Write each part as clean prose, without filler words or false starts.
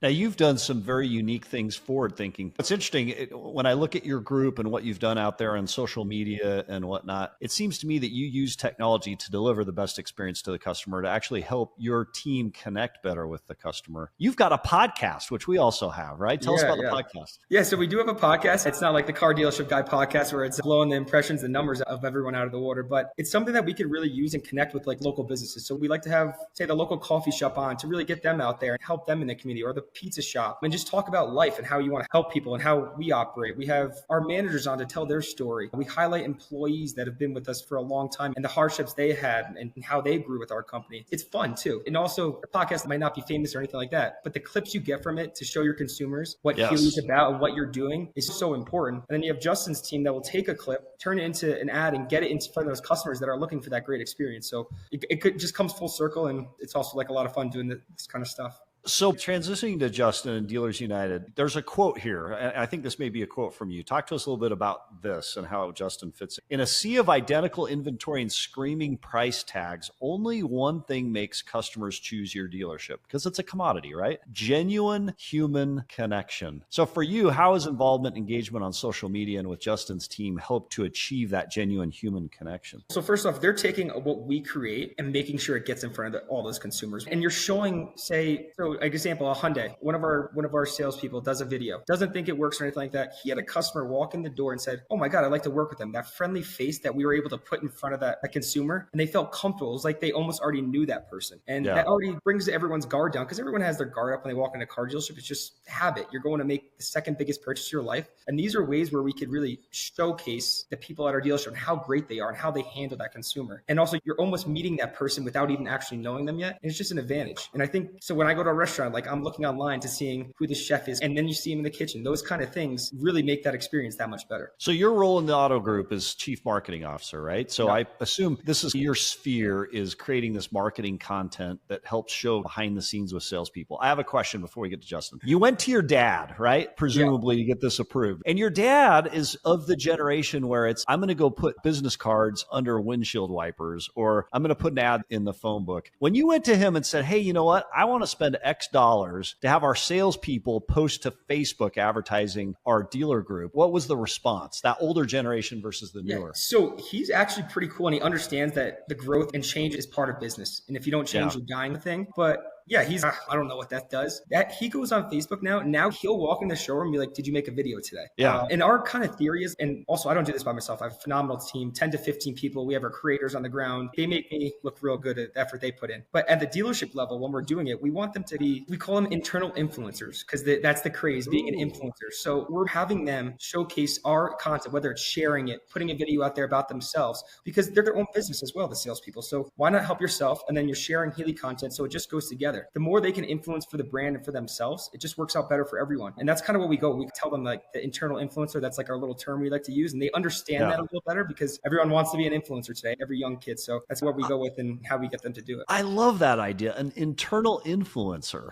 Now, you've done some very unique things, forward thinking. It's interesting. When I look at your group and what you've done out there on social media and whatnot, it seems to me that you use technology to deliver the best experience to the customer, to actually help your team connect better with the customer. You've got a podcast, which we also have, right? Tell us about the podcast. Yeah, so we do have a podcast. It's not like the Car Dealership Guy podcast where it's blowing the impressions and numbers of everyone out of the water, but it's something that we could really use and connect with like local businesses. So we like to have, say, the local coffee shop on to really get them out there and help them in the community, or the pizza shop, and just talk about life and how you want to help people and how we operate. We have our managers on to tell their story. We highlight employees that have been with us for a long time and the hardships they had and how they grew with our company. It's fun too. And also, the podcast might not be famous or anything like that, but the clips you get from it to show your consumers what Healey's about and what you're doing is so important. And then you have Justin's team that will take a clip, turn it into an ad, and get it in front of those customers that are looking for that great experience. So it just comes full circle, and it's also like a lot of fun doing this kind of stuff. So transitioning to Justin and Dealers United, there's a quote here. And I think this may be a quote from you. Talk to us a little bit about this and how Justin fits in. In a sea of identical inventory and screaming price tags, only one thing makes customers choose your dealership, because it's a commodity, right? Genuine human connection. So for you, how has involvement, engagement on social media and with Justin's team helped to achieve that genuine human connection? So first off, they're taking what we create and making sure it gets in front of all those consumers. And you're showing, say, so an example, a Hyundai, one of our salespeople does a video, doesn't think it works or anything like that. He had a customer walk in the door and said, "Oh my God, I'd like to work with them." That friendly face that we were able to put in front of that consumer, and they felt comfortable. It was like they almost already knew that person. And that already brings everyone's guard down, because everyone has their guard up when they walk into a car dealership. It's just habit. You're going to make the second biggest purchase of your life. And these are ways where we could really showcase the people at our dealership and how great they are and how they handle that consumer. And also, you're almost meeting that person without even actually knowing them yet. And it's just an advantage. And I think, so when I go to a restaurant, like, I'm looking online to seeing who the chef is, and then you see him in the kitchen. Those kind of things really make that experience that much better. So your role in the auto group is chief marketing officer, right? So I assume this is your sphere, is creating this marketing content that helps show behind the scenes with salespeople. I have a question before we get to Justin. You went to your dad, right? Presumably to get this approved. And your dad is of the generation where it's, I'm going to go put business cards under windshield wipers, or I'm going to put an ad in the phone book. When you went to him and said, "Hey, you know what? I want to spend X dollars to have our salespeople post to Facebook advertising our dealer group," what was the response? That older generation versus the newer. So he's actually pretty cool, and he understands that the growth and change is part of business. And if you don't change, you're dying the thing. But yeah, he's, I don't know what that does. That he goes on Facebook now. Now he'll walk in the showroom and be like, "Did you make a video today?" And our kind of theory is, and also I don't do this by myself. I have a phenomenal team, 10 to 15 people. We have our creators on the ground. They make me look real good at the effort they put in. But at the dealership level, when we're doing it, we want them to be, we call them internal influencers, because that's the craze, being an influencer. So we're having them showcase our content, whether it's sharing it, putting a video out there about themselves, because they're their own business as well, the salespeople. So why not help yourself? And then you're sharing Healey content. So it just goes together. The more they can influence for the brand and for themselves, it just works out better for everyone. And that's kind of what we go. We tell them, like, the internal influencer, that's like our little term we like to use. And they understand that a little better, because everyone wants to be an influencer today, every young kid. So that's what we go with and how we get them to do it. I love that idea. An internal influencer.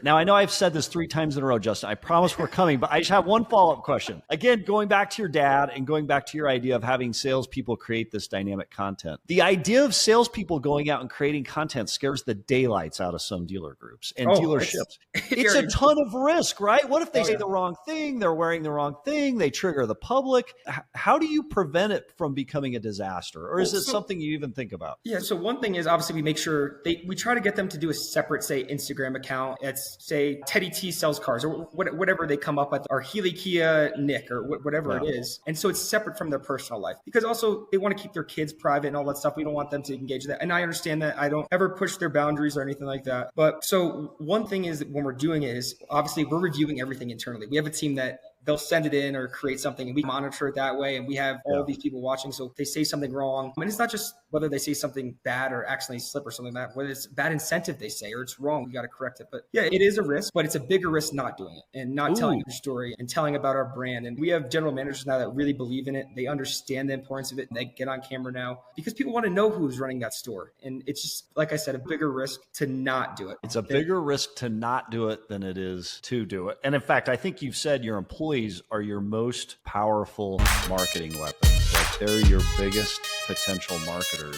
Now, I know I've said this 3 times in a row, Justin. I promise we're coming, but I just have one follow-up question. Again, going back to your dad and going back to your idea of having salespeople create this dynamic content. The idea of salespeople going out and creating content scares the daylights out of some dealer groups and dealerships. It's a ton of risk, right? What if they say the wrong thing? They're wearing the wrong thing. They trigger the public. How do you prevent it from becoming a disaster? Or is it something you even think about? Yeah. So one thing is, obviously, we make sure we try to get them to do a separate, say, Instagram account. It's, say, Teddy T sells cars, or whatever they come up with, or Healey Kia Nick, or whatever it is. And so it's separate from their personal life, because also they want to keep their kids private and all that stuff. We don't want them to engage in that. And I understand that. I don't ever push their boundaries or anything like that. But so one thing is that when we're doing it is, obviously, we're reviewing everything internally. We have a team that they'll send it in or create something, and we monitor it that way. And we have all these people watching. So if they say something wrong, and it's not just whether they say something bad or accidentally slip or something like that, whether it's bad incentive they say or it's wrong, we got to correct it. But yeah, it is a risk, but it's a bigger risk not doing it and not telling your story and telling about our brand. And we have general managers now that really believe in it. They understand the importance of it, and they get on camera now because people want to know who's running that store. And it's just, like I said, a bigger risk to not do it. It's a bigger risk to not do it than it is to do it. And in fact, I think you've said your employees are your most powerful marketing weapons. Like, they're your biggest potential marketers.